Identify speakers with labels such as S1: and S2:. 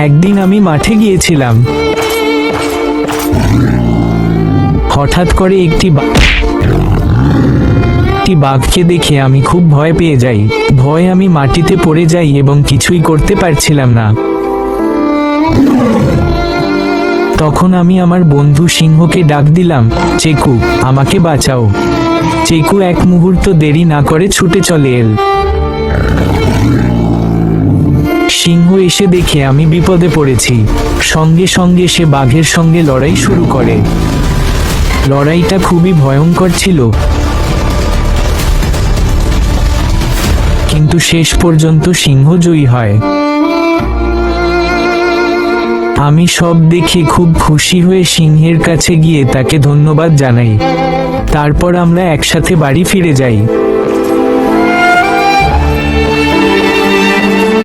S1: একদিন আমি মাঠে গিয়েছিলাম। হঠাৎ করে একটি বাঘকে দেখে আমি খুব ভয় পেয়ে যাই। ভয়ে আমি মাটিতে পড়ে যাই এবং কিছুই করতে পারছিলাম না। তখন আমি আমার বন্ধু সিংহকে ডাক দিলাম, চেকু, আমাকে বাঁচাও। চেকু এক মুহূর্ত দেরি না করে ছুটে চলে এল। সিংহ এসে দেখে আমি বিপদে পড়েছি। সঙ্গে সঙ্গে সে বাঘের সঙ্গে লড়াই শুরু করে। লড়াইটা খুবই ভয়ঙ্কর ছিল, কিন্তু শেষ পর্যন্ত সিংহ জয়ী হয়। আমি সব দেখে খুব খুশি হয়ে সিংহের কাছে গিয়ে তাকে ধন্যবাদ জানাই। তারপর আমরা একসাথে বাড়ি ফিরে যাই।